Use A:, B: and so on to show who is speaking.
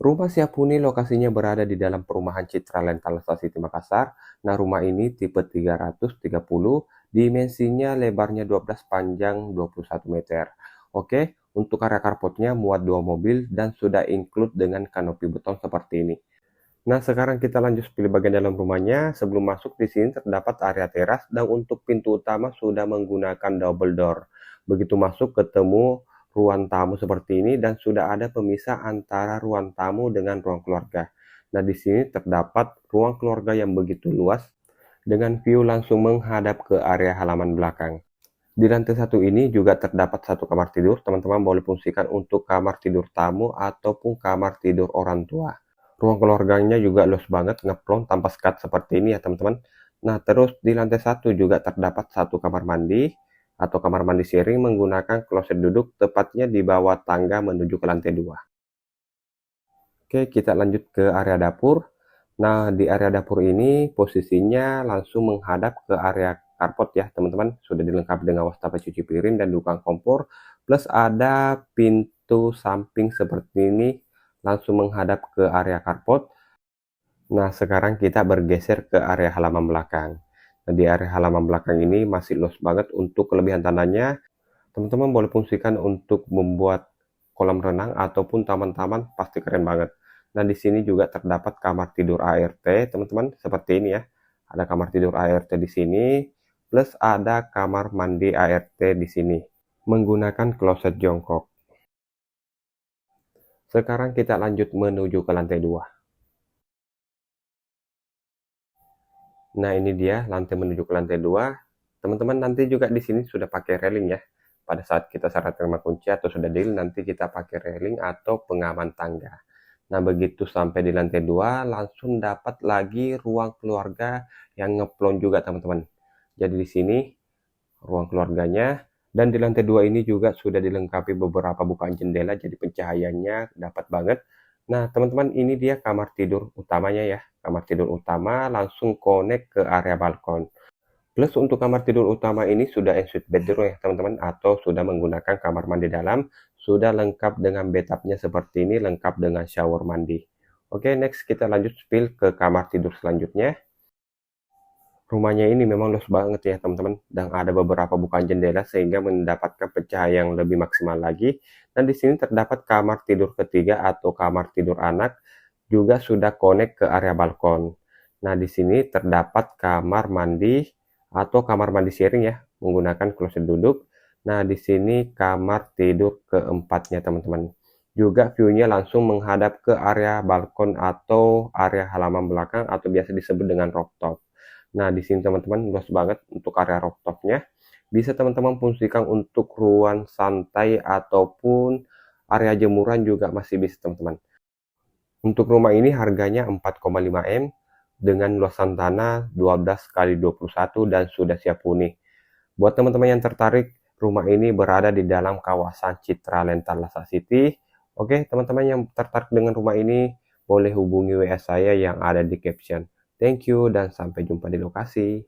A: Rumah Siap Huni lokasinya berada di dalam perumahan Citra Lentala City Makassar. Nah, rumah ini tipe 330, dimensinya lebarnya 12, panjang 21 meter. Oke, untuk area carportnya muat 2 mobil dan sudah include dengan kanopi beton seperti ini. Nah, sekarang kita lanjut pilih bagian dalam rumahnya. Sebelum masuk di sini terdapat area teras dan untuk pintu utama sudah menggunakan double door. Begitu masuk ketemu ruang tamu seperti ini dan sudah ada pemisah antara ruang tamu dengan ruang keluarga. Nah, di sini terdapat ruang keluarga yang begitu luas dengan view langsung menghadap ke area halaman belakang. Di lantai satu ini juga terdapat satu kamar tidur. Teman-teman boleh fungsikan untuk kamar tidur tamu ataupun kamar tidur orang tua. Ruang keluarganya juga luas banget, ngeplong tanpa sekat seperti ini ya teman-teman. Nah, terus di lantai satu juga terdapat satu kamar mandi atau kamar mandi sharing menggunakan kloset duduk tepatnya di bawah tangga menuju ke lantai 2. Oke, kita lanjut ke area dapur. Nah, di area dapur ini posisinya langsung menghadap ke area carport ya, teman-teman. Sudah dilengkapi dengan wastafel cuci piring dan dukang kompor, plus ada pintu samping seperti ini langsung menghadap ke area carport. Nah, sekarang kita bergeser ke area halaman belakang. Nah, di area halaman belakang ini masih luas banget untuk kelebihan tanahnya. Teman-teman boleh fungsikan untuk membuat kolam renang ataupun taman-taman, pasti keren banget. Nah, di sini juga terdapat kamar tidur ART, teman-teman, seperti ini ya. Ada kamar tidur ART di sini, plus ada kamar mandi ART di sini, menggunakan kloset jongkok. Sekarang kita lanjut menuju ke lantai 2. Nah, ini dia lantai menuju ke lantai 2. Teman-teman nanti juga di sini sudah pakai railing ya. Pada saat kita syarat terima kunci atau sudah deal, nanti kita pakai railing atau pengaman tangga. Nah, begitu sampai di lantai 2, langsung dapat lagi ruang keluarga yang ngeplong juga, teman-teman. Jadi di sini ruang keluarganya, dan di lantai 2 ini juga sudah dilengkapi beberapa bukaan jendela, jadi pencahayaannya dapat banget. Nah, teman-teman, ini dia kamar tidur utamanya ya. Kamar tidur utama langsung connect ke area balkon. Plus untuk kamar tidur utama ini sudah ensuite bedroom ya teman-teman, atau sudah menggunakan kamar mandi dalam, sudah lengkap dengan bathtubnya seperti ini, lengkap dengan shower mandi. Oke, next kita lanjut spill ke kamar tidur selanjutnya. Rumahnya ini memang luas banget ya teman-teman, dan ada beberapa bukaan jendela sehingga mendapatkan pencahayaan yang lebih maksimal lagi. Dan di sini terdapat kamar tidur ketiga atau kamar tidur anak, juga sudah connect ke area balkon. Nah, di sini terdapat kamar mandi atau kamar mandi sharing ya, menggunakan kloset duduk. Nah, di sini kamar tidur keempatnya teman-teman. Juga view-nya langsung menghadap ke area balkon atau area halaman belakang atau biasa disebut dengan rooftop. Nah, di sini teman-teman luas banget untuk area rooftopnya. Bisa teman-teman fungsikan untuk ruang santai ataupun area jemuran juga masih bisa teman-teman. Untuk rumah ini harganya 4,5 M dengan luasan tanah 12 kali 21 dan sudah siap huni. Buat teman-teman yang tertarik, rumah ini berada di dalam kawasan Citra Lentala City. Oke, teman-teman yang tertarik dengan rumah ini boleh hubungi WA saya yang ada di caption. Thank you dan sampai jumpa di lokasi.